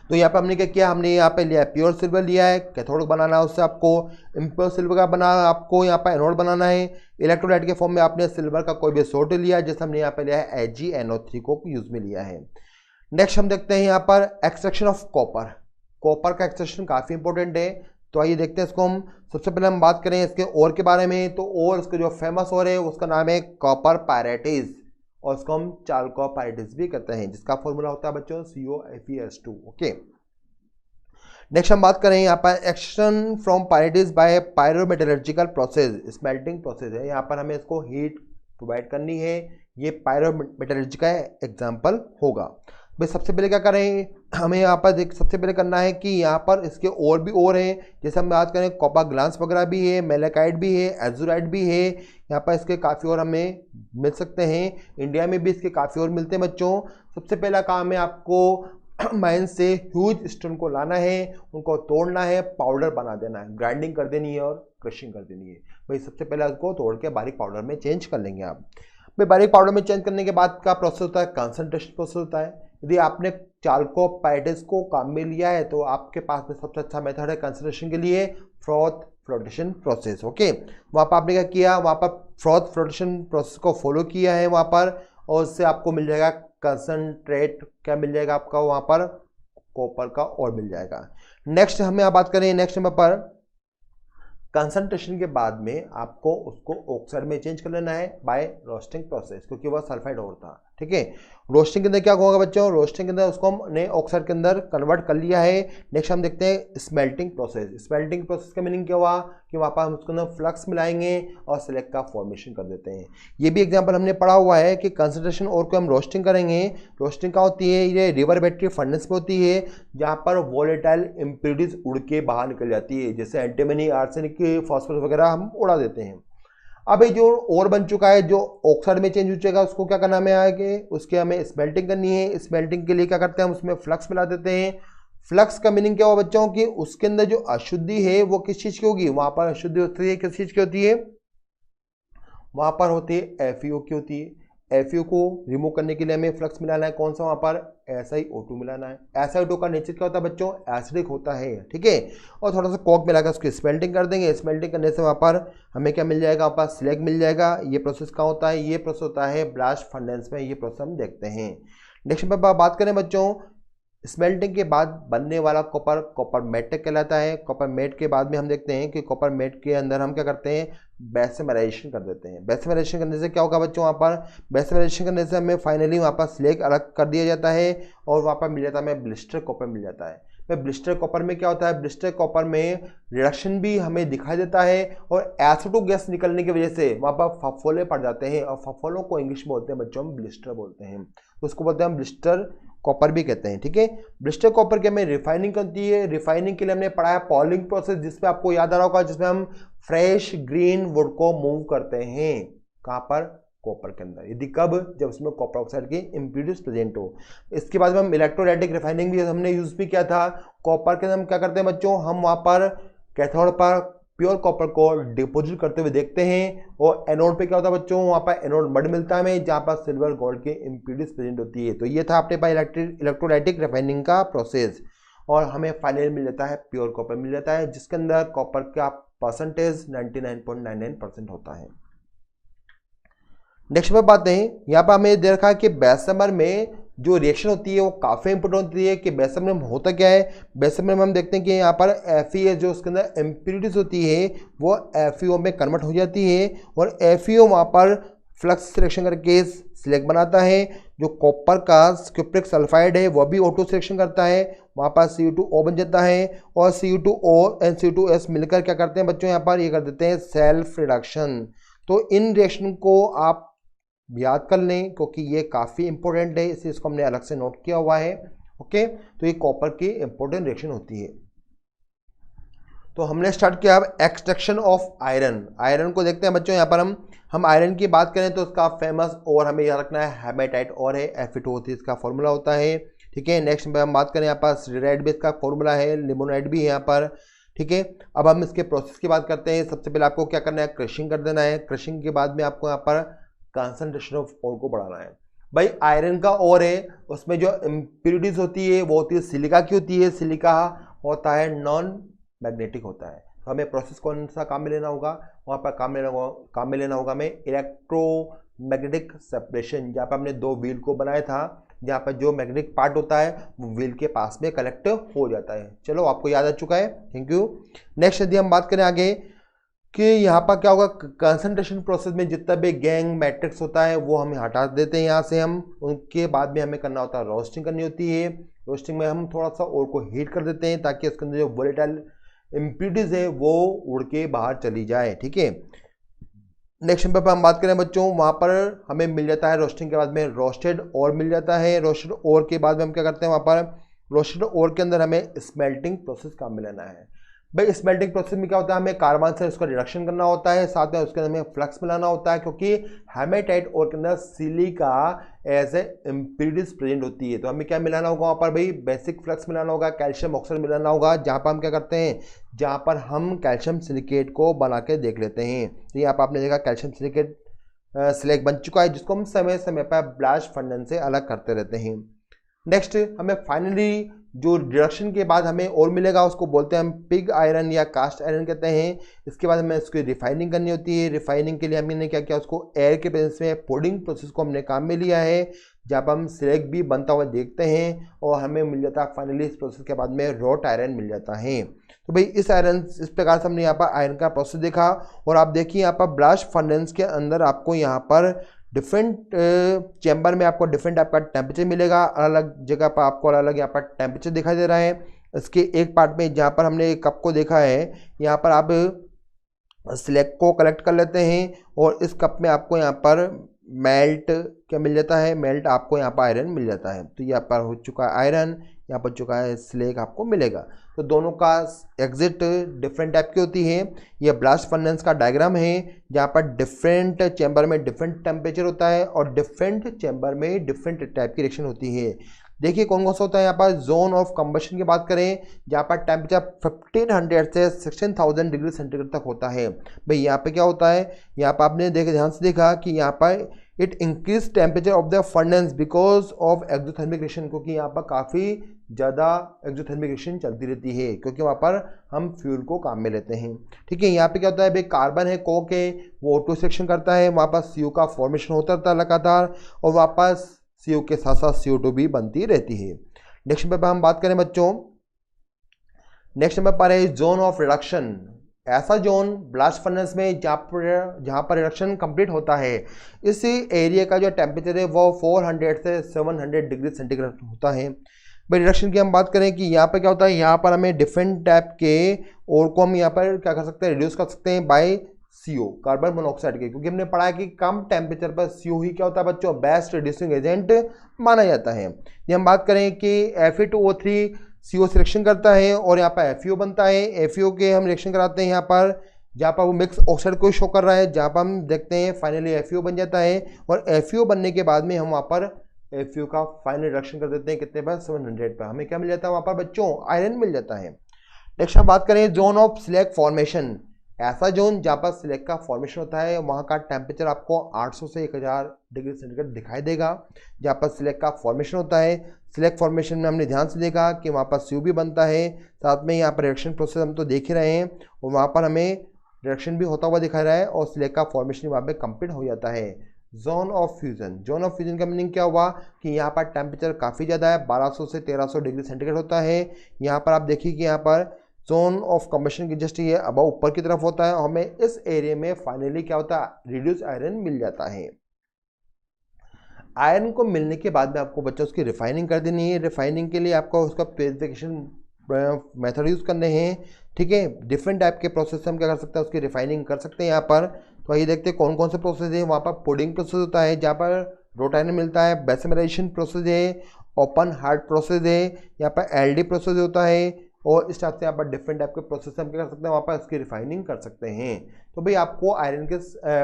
तो यहाँ पे हमने क्या किया, हमने यहाँ पे लिया प्योर सिल्वर लिया है, कैथोड बनाना है उससे आपको, इम्प्योर सिल्वर का बना आपको यहाँ पे एनोड बनाना है। इलेक्ट्रोलाइट के फॉर्म में आपने सिल्वर का कोई भी सोर्ट लिया है, जैसे हमने यहाँ पे लिया है AgNO3 को यूज में लिया है। नेक्स्ट हम देखते हैं यहाँ पर एक्सट्रैक्शन ऑफ कॉपर। कॉपर का एक्सट्रैक्शन काफी इंपॉर्टेंट है, तो आइए देखते हैं इसको हम। सबसे पहले हम बात करें इसके ओर के बारे में, तो ओर इसका जो फेमस ओर है उसका नाम है कॉपर पायरेटिस, और उसको हम चाल्कोपाइरिटिस भी कहते हैं, जिसका फॉर्मूला होता है बच्चों COFeS2। ओके, नेक्स्ट हम बात करें यहाँ पर extraction from pyrites by pyrometallurgical process, smelting process है। यहाँ पर हमें इसको हीट प्रोवाइड करनी है, ये पायरोमेटलर्जी का एग्जाम्पल होगा। भाई सबसे पहले क्या करें, हमें यहाँ पर सबसे पहले करना है कि यहाँ पर इसके और भी और हैं, जैसे हम बात करें कॉपर ग्लांस वगैरह भी है, मेलेकाइट भी है, एजुराइट भी है। यहाँ पर इसके काफ़ी और हमें मिल सकते हैं, इंडिया में भी इसके काफ़ी और मिलते हैं बच्चों। सबसे पहला काम है आपको माइन से ह्यूज स्टोन को लाना है, उनको तोड़ना है, पाउडर बना देना है, ग्राइंडिंग कर देनी है और क्रशिंग कर देनी है। भाई सबसे पहले उसको तोड़ के बारीक पाउडर में चेंज कर लेंगे आप। भाई बारीक पाउडर में चेंज करने के बाद का प्रोसेस होता है कंसंट्रेशन प्रोसेस होता है। यदि आपने चाल्कोपाइरिटिस को काम में लिया है तो आपके पास में सबसे अच्छा मेथड है कंसंट्रेशन के लिए फ्रॉथ फ्लोटेशन प्रोसेस। ओके, वहाँ पर आपने क्या किया, वहाँ पर फ्रॉथ फ्लोटेशन प्रोसेस को फॉलो किया है वहाँ पर, और उससे आपको मिल जाएगा कंसंट्रेट, क्या मिल जाएगा आपका वहाँ पर, कॉपर का और मिल जाएगा। नेक्स्ट हमें आप बात करें, नेक्स्ट नंबर पर कंसंट्रेशन के बाद में आपको उसको ऑक्साइड में चेंज कर लेना है बाय रोस्टिंग प्रोसेस, क्योंकि वह सल्फाइड और था। ठीक है, रोस्टिंग के अंदर क्या होगा बच्चों, रोस्टिंग के अंदर उसको हमने ऑक्साइड के अंदर कन्वर्ट कर लिया है। नेक्स्ट हम देखते हैं स्मेल्टिंग प्रोसेस। स्मेल्टिंग प्रोसेस का मीनिंग क्या हुआ कि वहाँ पर हम उसके अंदर फ्लक्स मिलाएंगे और सिलेक्ट का फॉर्मेशन कर देते हैं। ये भी एग्जाम्पल हमने पढ़ा हुआ है कि कंसंट्रेशन और को हम रोस्टिंग करेंगे। रोस्टिंग क्या होती है, ये रिवर बैटरी फर्नेस में होती है जहाँ पर वोलेटाइल इम्प्योरिटीज उड़ के बाहर निकल जाती है, जैसे एंटीमनी, आर्सेनिक, फॉस्फोरस वगैरह हम उड़ा देते हैं। अब ये जो और बन चुका है, जो ऑक्साइड में चेंज हो जाएगा, उसको क्या करना है आगे, उसके हमें स्मेल्टिंग करनी है। स्मेल्टिंग के लिए क्या करते हैं, हम उसमें फ्लक्स मिला देते हैं। फ्लक्स का मीनिंग क्या हुआ बच्चों कि उसके अंदर जो अशुद्धि है वो किस चीज की होगी, वहां पर अशुद्धि होती है किस चीज की होती है, वहां पर होती है एफईओ की होती है। एफईओ को रिमूव करने के लिए हमें फ्लक्स मिलाना है, कौन सा, वहां पर SiO2 मिलाना है। SiO2 का नेचर क्या होता है बच्चों, एसिडिक होता है। ठीक है, और थोड़ा सा कोक मिलाकर उसकी स्मेल्टिंग कर देंगे। स्मेल्टिंग करने से वहां पर हमें क्या मिल जाएगा, वहां पर स्लैग मिल जाएगा। ये प्रोसेस कहाँ होता है, ये प्रोसेस होता है ब्लास्ट फर्नेस में। ये प्रोसेस हम देखते हैं। नेक्स्ट पर बात करें बच्चों, स्मेल्टिंग के बाद बनने वाला कॉपर, कॉपर मेट कहलाता है। कॉपर मेट के बाद में हम देखते हैं कि कॉपर मेट के अंदर हम क्या करते हैं, बेसमराइजेशन कर देते हैं। बेसमराइजेशन करने से क्या होगा बच्चों, वहाँ पर बेसमराइजेशन करने से हमें फाइनली वहाँ पर स्लैग अलग कर दिया जाता है और वहाँ पर मिल जाता है हमें ब्लिस्टर कॉपर मिल जाता है। ब्लिस्टर कॉपर में क्या होता है, ब्लिस्टर कॉपर में रिडक्शन भी हमें दिखाई देता है और SO2 गैस निकलने की वजह से वहाँ पर फफोले पड़ जाते हैं, और फफोलों को इंग्लिश में बोलते हैं बच्चों, हम ब्लिस्टर बोलते हैं। तो उसको बोलते हैं हम ब्लिस्टर कॉपर भी कहते हैं। ठीक है, ब्लिस्टर कॉपर की हमें रिफाइनिंग करती है। रिफाइनिंग के लिए हमने पढ़ा है पॉलिंग प्रोसेस, जिसमें आपको याद आ रहा होगा, जिसमें हम फ्रेश ग्रीन वुड को मूव करते हैं। कहाँ पर, कॉपर के अंदर। यदि कब, जब उसमें कॉपर ऑक्साइड की इम्प्योरिटीज प्रेजेंट हो। इसके बाद में हम इलेक्ट्रोलाइटिक रिफाइनिंग भी हमने यूज भी किया था। कॉपर के अंदर हम क्या करते हैं बच्चों, हम वहाँ पर कैथोड पर प्योर कॉपर को डिपोजिट करते हुए देखते हैं, और एनोड पे क्या होता है बच्चों, वहाँ पर एनोड मड मिलता है हमें, जहाँ पर सिल्वर गोल्ड की इम्प्योरिटीज प्रेजेंट होती है। तो ये था अपने पास इलेक्ट्रोलाइटिक रिफाइनिंग का प्रोसेस, और हमें फाइनल मिल जाता है प्योर कॉपर मिल जाता है, जिसके अंदर कॉपर का परसेंटेज 99.99% होता है। नेक्स्ट पर बात है, यहाँ पर हमें देखा कि बेसमर में जो रिएक्शन होती है वो काफ़ी इंपॉर्टेंट होती है। कि बेसमर में होता क्या है, बेसमर में हम देखते हैं कि यहाँ पर FeS जो उसके अंदर इम्प्योरिटीज होती है वो FeO में कन्वर्ट हो जाती है, और FeO वहाँ पर फ्लक्स सिलेक्शन करके स्लैग बनाता है। जो कॉपर का क्यूप्रिक सल्फाइड है वह भी O2 सिलेक्शन करता है, वहाँ पर Cu2O बन जाता है, और Cu2O एंड Cu2S मिलकर क्या करते हैं बच्चों, यहाँ पर ये कर देते हैं सेल्फ रिडक्शन। तो इन रिएक्शन को आप याद कर लें, क्योंकि ये काफ़ी इंपॉर्टेंट है, इसलिए इसको हमने अलग से नोट किया हुआ है। ओके, तो ये कॉपर की इंपॉर्टेंट रिएक्शन होती है। तो हमने स्टार्ट किया अब एक्सट्रैक्शन ऑफ आयरन। आयरन को देखते हैं बच्चों। यहाँ पर हम आयरन की बात करें तो उसका फेमस और हमें याद रखना है हेमेटाइट और है, Fe2O3 इसका फॉर्मूला होता है। ठीक है, नेक्स्ट में हम बात करें, यहाँ पर स्टेराइड भी इसका फॉर्मूला है, लिमोनाइड भी है यहाँ पर। ठीक है, अब हम इसके प्रोसेस की बात करते हैं। सबसे पहले आपको क्या करना है, क्रशिंग कर देना है। क्रशिंग के बाद में आपको यहाँ पर कंसंट्रेशन ऑफ ओर को बढ़ाना है। भाई आयरन का ओर है, उसमें जो इम्प्योरिटीज होती है वो होती है सिलिका की होती है। सिलिका होता है नॉन मैग्नेटिक होता है। तो हमें प्रोसेस कौन सा काम में लेना होगा, वहाँ पर काम में लेना होगा हमें इलेक्ट्रोमैग्नेटिक सेपरेशन। जहाँ पर हमने दो व्हील को बनाया था, जहाँ पर जो मैग्नेटिक पार्ट होता है वो व्हील के पास में कलेक्ट हो जाता है। चलो आपको याद आ चुका है, थैंक यू। नेक्स्ट यदि हम बात करें आगे कि यहाँ पर क्या होगा, कंसंट्रेशन प्रोसेस में जितना भी गैंग मैट्रिक्स होता है वो हमें हटा देते हैं यहाँ से हम। उनके बाद में हमें करना होता है रोस्टिंग करनी होती है। रोस्टिंग में हम थोड़ा सा और को हीट कर देते हैं ताकि उसके अंदर जो वोलेटाइल इम्प्योरिटीज है वो उड़ के बाहर चली जाए। ठीक है, नेक्स्ट नंबर पर हम बात करें बच्चों, वहाँ पर हमें मिल जाता है रोस्टिंग के बाद में रोस्टेड और मिल जाता है। रोस्टेड और के बाद में हम क्या करते हैं, वहाँ पर रोस्टेड और के अंदर हमें स्मेल्टिंग प्रोसेस काम में लेना है। भाई स्मेल्टिंग प्रोसेस में क्या होता है, हमें कार्बन से उसका रिडक्शन करना होता है, साथ में उसके अंदर हमें फ्लक्स मिलाना होता है, क्योंकि हेमेटाइट और के अंदर silica as a impurities present होती है। तो हमें क्या मिलाना होगा वहाँ पर, भाई बेसिक फ्लक्स मिलाना होगा, कैल्शियम ऑक्साइड मिलाना होगा, जहाँ पर हम क्या करते हैं, जहाँ पर हम कैल्शियम सिलिकेट को बना के देख लेते हैं। तो यहाँ पर आपने देखा कैल्शियम सिलिकेट स्लैग बन चुका है, जिसको हम समय समय पर ब्लास्ट फर्नेस से अलग करते रहते हैं। नेक्स्ट हमें फाइनली जो रिडक्शन के बाद हमें और मिलेगा उसको बोलते हैं हम पिग आयरन या कास्ट आयरन कहते हैं। इसके बाद हमें उसकी रिफाइनिंग करनी होती है। रिफाइनिंग के लिए हमने क्या किया, उसको एयर के प्रेजेंस में पोडिंग प्रोसेस को हमने काम में लिया है, जहाँ पर हम स्लैग भी बनता हुआ देखते हैं और हमें मिल जाता है फाइनली इस प्रोसेस के बाद में रॉट आयरन मिल जाता है। तो भाई इस प्रकार से हमने यहाँ पर आयरन का प्रोसेस देखा। और आप देखिए यहाँ पर ब्लास्ट फर्नेस के अंदर आपको यहाँ पर डिफरेंट चैम्बर में आपको डिफरेंट टाइप का टेम्परेचर मिलेगा, अलग अलग जगह पर आपको अलग अलग यहाँ पर टेम्परेचर दिखाई दे रहा है। इसके एक पार्ट में जहाँ पर हमने कप को देखा है, यहाँ पर आप स्लैग को कलेक्ट कर लेते हैं और इस कप में आपको यहाँ पर मेल्ट क्या मिल जाता है, मेल्ट आपको यहाँ पर आयरन मिल जाता है। तो यहाँ पर हो चुका है आयरन, यहाँ पर चुका है स्लैग आपको मिलेगा। तो दोनों का एग्जिट डिफरेंट टाइप की होती है। ये ब्लास्ट फर्नेस का डायग्राम है जहाँ पर डिफरेंट चैम्बर में डिफरेंट टेम्परेचर होता है और डिफरेंट चैम्बर में डिफरेंट टाइप की रिएक्शन होती है। देखिए कौन कौन सा होता है। यहाँ पर जोन ऑफ कंबशन की बात करें, जहाँ पर टेम्परेचर 1500 से 16,000 डिग्री सेंटीग्रेड तक होता है। भाई यहाँ पे क्या होता है, यहाँ पर आपने ध्यान से देखा कि यहाँ पर it increase temperature of the furnace because of exothermic reaction, क्योंकि यहाँ पर काफ़ी ज़्यादा एक्सोथर्मिक रिएक्शन चलती रहती है, क्योंकि वहाँ पर हम फ्यूल को काम में लेते हैं। ठीक है, यहाँ पे क्या होता है, भाई कार्बन है, कोक है, वो ऑटो रिएक्शन करता है, वहाँ पर CO का फॉर्मेशन होता रहता है लगातार, और वापस CO के साथ साथ CO2 भी बनती रहती है। नेक्स्ट नंबर पर हम बात करें बच्चों, नेक्स्ट नंबर पर है जोन ऑफ रिडक्शन। ऐसा जोन ब्लास्ट फर्नेस में जहाँ पर रिडक्शन कंप्लीट होता है, इस एरिया का जो टेम्परेचर है वो 400 से 700 डिग्री सेंटीग्रेड होता है। भाई रिडक्शन की हम बात करें कि यहाँ पर क्या होता है, यहाँ पर हमें डिफरेंट टाइप के और को हम यहाँ पर क्या कर सकते हैं, रिड्यूस कर सकते हैं बाय CO कार्बन मोनोऑक्साइड के, क्योंकि हमने पढ़ा है कि कम टेम्परेचर पर CO ही क्या होता है बच्चों, बेस्ट रिड्यूसिंग एजेंट माना जाता है। ये हम बात करें कि Fe2O3 CO से रिएक्शन करता है और यहाँ पर FeO बनता है। FeO के हम रिएक्शन कराते हैं यहाँ पर, जहाँ पर वो मिक्स ऑक्साइड को शो कर रहा है, जहाँ पर हम देखते हैं फाइनली FeO बन जाता है। और FeO बनने के बाद में हम वहाँ पर FeO का फाइनल रिडक्शन कर देते हैं कितने पर, 700 पर। हमें क्या मिल जाता है वहाँ पर बच्चों, आयरन मिल जाता है। नेक्स्ट हम बात करें जोन ऑफ स्लैग फॉर्मेशन। ऐसा जोन जहाँ पर स्लैग का फॉर्मेशन होता है, वहाँ का टेम्परेचर आपको 800 से 1000 डिग्री सेंटीग्रेड दिखाई देगा, जहाँ पर स्लैग का फॉर्मेशन होता है। स्लैग फॉर्मेशन में हमने ध्यान से देखा कि वहाँ पर CO भी बनता है, साथ में यहाँ पर रिएक्शन प्रोसेस हम तो देख ही रहे हैं, और वहाँ पर हमें रिएक्शन भी होता हुआ दिखा रहा है और स्लैग का फॉर्मेशन वहाँ पर कंप्लीट हो जाता है। Zone of fusion, zone of fusion का मीनिंग क्या हुआ कि यहाँ पर टेम्परेचर काफ़ी ज़्यादा है, 1200 से 1300 डिग्री सेंटीग्रेड होता है। यहाँ पर आप देखिए कि यहाँ पर जोन ऑफ कंबशन की जस्ट ये अब ऊपर की तरफ होता है, हमें इस एरिया में फाइनली क्या होता है, रिड्यूस आयरन मिल जाता है। आयरन को मिलने के बाद में आपको बच्चों उसकी रिफाइनिंग कर देनी है। रिफाइनिंग के लिए आपको उसका प्यूरिफिकेशन मेथड यूज़ करने हैं। ठीक है, डिफरेंट टाइप के प्रोसेस से हम क्या कर सकते हैं, उसकी रिफाइनिंग कर सकते हैं यहाँ पर। तो आइए देखते हैं कौन कौन से प्रोसेस है। वहाँ पर पुडिंग प्रोसेस होता है जहाँ पर रोट आयरन मिलता है, बेसिमराइजेशन प्रोसेस है, ओपन हार्ट प्रोसेस है, यहाँ पर LD प्रोसेस होता है, और इस टाइप से यहाँ पर डिफरेंट टाइप के प्रोसेस हम क्या कर सकते हैं, वहाँ पर इसकी रिफाइनिंग कर सकते हैं। तो भाई आपको आयरन के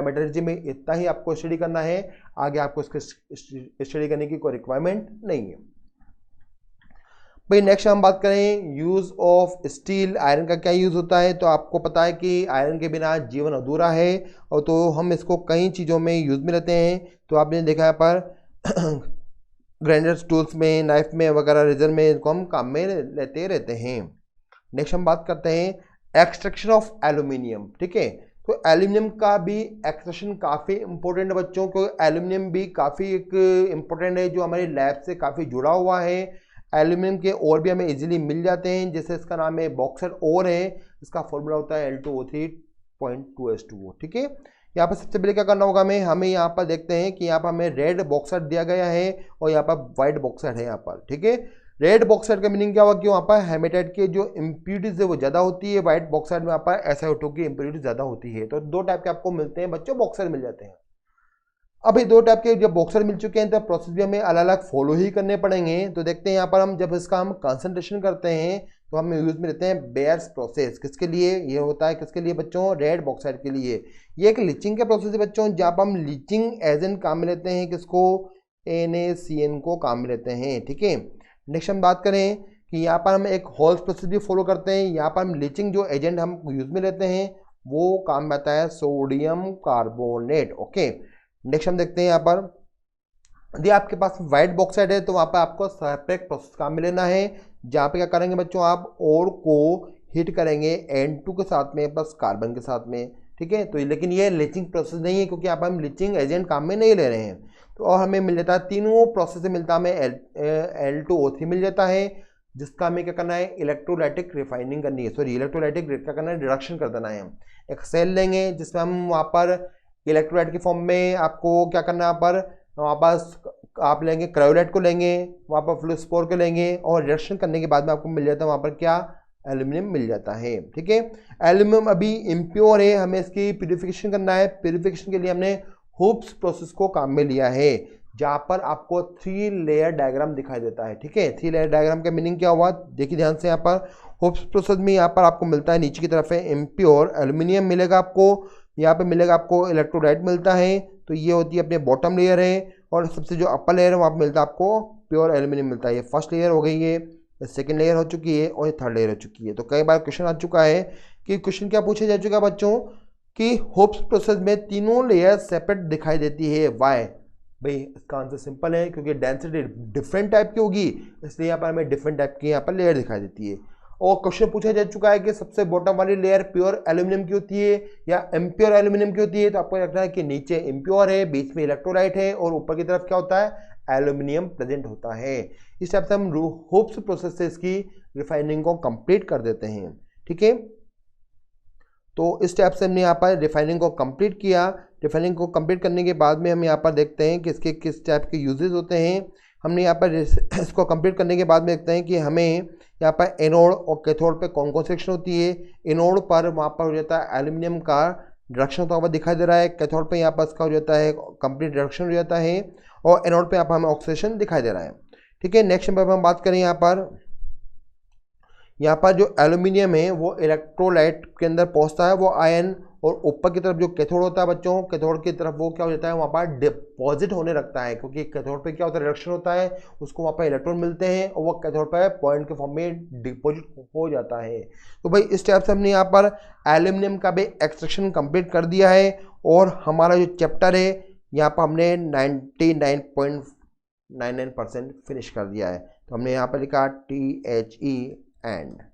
मेटलर्जी में इतना ही आपको स्टडी करना है, आगे आपको इसके स्टडी करने की कोई रिक्वायरमेंट नहीं है। भाई नेक्स्ट हम बात करें यूज़ ऑफ स्टील। आयरन का क्या यूज़ होता है, तो आपको पता है कि आयरन के बिना जीवन अधूरा है, और तो हम इसको कई चीज़ों में यूज़ में लेते हैं। तो आपने देखा यहाँ पर ग्राइंडर्स टूल्स में, नाइफ में वगैरह, रेजर में, इनको हम काम में लेते रहते हैं। नेक्स्ट हम बात करते हैं एक्सट्रैक्शन ऑफ एल्यूमिनियम। ठीक है, तो एल्यूमिनियम का भी एक्सट्रैक्शन काफ़ी इंपॉर्टेंट है बच्चों, क्योंकि एल्यूमिनियम भी काफ़ी एक इम्पोर्टेंट है जो हमारी लैब से काफ़ी जुड़ा हुआ है। एल्यूमिनियम के और भी हमें इजीली मिल जाते हैं, जैसे इसका नाम है बॉक्साइट और है, इसका फॉर्मूला होता है Al2O3.2H2O। ठीक है, यहाँ पर सबसे पहले क्या करना होगा हमें यहाँ पर देखते हैं कि यहाँ पर हमें रेड बॉक्साइट दिया गया है और यहाँ पर वाइट बॉक्साइट है यहाँ पर। ठीक है, रेड बॉक्साइट का मीनिंग क्या हुआ कि वहाँ पर हेमेटाइट के जो इम्प्यूरिटीज है वो ज़्यादा होती है, व्हाइट बॉक्साइट में यहाँ पर SiO2 की इम्प्यूरिटी ज़्यादा होती है। तो दो टाइप के आपको मिलते हैं बच्चों, बॉक्साइट मिल जाते हैं। अब ये दो टाइप के जब बॉक्सर मिल चुके हैं तो प्रोसेस भी हमें अलग अलग फॉलो ही करने पड़ेंगे। तो देखते हैं यहाँ पर हम जब इसका हम कंसंट्रेशन करते हैं तो हम यूज में लेते हैं बेयर्स प्रोसेस। किसके लिए ये होता है, किसके लिए बच्चों, रेड बॉक्साइड के लिए। ये एक लीचिंग का प्रोसेस है बच्चों, जहाँ पर हम लीचिंग एजेंट काम में लेते हैं, किसको, NaCN को काम में लेते हैं। ठीक है, नेक्स्ट हम बात करें कि यहाँ पर हम एक होल्स प्रोसेस भी फॉलो करते हैं। यहाँ पर हम लीचिंग जो एजेंट हम यूज में लेते हैं वो काम में आता है सोडियम कार्बोनेट। ओके, नेक्स्ट हम देखते हैं यहाँ पर यदि आपके पास व्हाइट बॉक्साइड है तो वहाँ पर आपको सेपरेट प्रोसेस काम में लेना है, जहाँ पे क्या करेंगे बच्चों, आप और को हीट करेंगे N2 के साथ में प्लस कार्बन के साथ में। ठीक है, तो लेकिन ये लीचिंग प्रोसेस नहीं है, क्योंकि यहाँ पर हम लीचिंग एजेंट काम में नहीं ले रहे हैं। तो और हमें मिल जाता है तीनों प्रोसेस से मिलता है, हमें Al2O3 मिल जाता है, जिसका हमें क्या करना है, इलेक्ट्रोलाइटिक रिफाइनिंग करनी है, सॉरी इलेक्ट्रोलाइटिक क्या करना है, रिडक्शन कर देना है। एक सेल लेंगे जिसमें हम वहाँ पर इलेक्ट्रोलाइट के फॉर्म में आपको क्या करना है, वहाँ पर आप लेंगे क्रायोलाइट को लेंगे, वहाँ पर फ्लूरोस्पोर को लेंगे और रिडक्शन करने के बाद में आपको मिल जाता है वहाँ पर क्या, एल्यूमिनियम मिल जाता है। ठीक है, एल्यूमिनियम अभी इम्प्योर है, हमें इसकी प्यूरिफिकेशन करना है। प्यूरिफिकेशन के लिए हमने हुप्स प्रोसेस को काम में लिया है, जहाँ पर आपको 3 लेयर डायग्राम दिखाई देता है। ठीक है, 3 लेयर डायग्राम का मीनिंग क्या हुआ, देखिए ध्यान से। यहाँ पर हुप्स प्रोसेस में यहाँ पर आपको मिलता है नीचे की तरफ है इम्प्योर एल्यूमिनियम मिलेगा आपको, यहाँ पे मिलेगा आपको इलेक्ट्रोलाइट मिलता है, तो ये होती है अपने बॉटम लेयर है। और सबसे जो अपर लेयर है वहाँ पर मिलता है आपको प्योर एल्यूमिनियम मिलता है। ये फर्स्ट लेयर हो गई है, सेकेंड लेयर हो चुकी है और ये थर्ड लेयर हो चुकी है। तो कई बार क्वेश्चन आ चुका है कि क्वेश्चन क्या पूछा जा चुका है बच्चों कि हुप्स प्रोसेस में तीनों लेयर सेपरेट दिखाई देती है, वाई। भाई इसका आंसर सिंपल है, क्योंकि डेंसिटी डिफरेंट टाइप की होगी, इसलिए यहाँ पर हमें डिफरेंट टाइप की यहाँ पर लेयर दिखाई देती है। और क्वेश्चन पूछा जा चुका है कि सबसे बॉटम वाली लेयर प्योर एल्यूमिनियम की होती है या इम्प्योर एल्यूमिनियम की होती है, तो आपको लगता है कि नीचे इम्प्योर है, बीच में इलेक्ट्रोलाइट है और ऊपर की तरफ क्या होता है, एल्यूमिनियम प्रेजेंट होता है। इस टाइप से हम हुप्स प्रोसेस से इसकी रिफाइनिंग को कंप्लीट कर देते हैं। ठीक है, तो इस टाइप से हमने यहाँ पर रिफाइनिंग को कंप्लीट किया। रिफाइनिंग को कंप्लीट करने के बाद में हम यहाँ पर देखते हैं कि इसके किस टाइप के यूजेस होते हैं। हमने यहाँ पर इसको कंप्लीट करने के बाद में देखते हैं कि हमें यहाँ पर एनोड और कैथोड पे कौन कौन सी रिएक्शन होती है। एनोड पर वहाँ पर हो जाता है एल्यूमिनियम का रिडक्शन होता हुआ दिखाई दे रहा है, कैथोड पे यहाँ पर इसका हो जाता है कंप्लीट रिडक्शन हो जाता है और एनोड पे यहाँ पर हमें ऑक्सीडेशन दिखाई दे रहा है। ठीक है, नेक्स्ट नंबर पर हम बात करें यहाँ पर जो एल्यूमिनियम है वो इलेक्ट्रोलाइट के अंदर पहुँचता है, वो आयन, और ऊपर की तरफ जो कैथोड होता है बच्चों, कैथोड की तरफ वो क्या हो जाता है, वहाँ पर डिपॉजिट होने लगता है, क्योंकि कैथोड पे क्या होता है, रिडक्शन होता है, उसको वहाँ पर इलेक्ट्रॉन मिलते हैं और वो कैथोड पर पॉइंट के फॉर्म में डिपॉजिट हो जाता है। तो भाई इस टाइप से हमने यहाँ पर एल्यूमिनियम का भी एक्सट्रैक्शन कंप्लीट कर दिया है और हमारा जो चैप्टर है यहाँ पर हमने 99.99% फिनिश कर दिया है। तो हमने यहाँ पर लिखा THE एंड।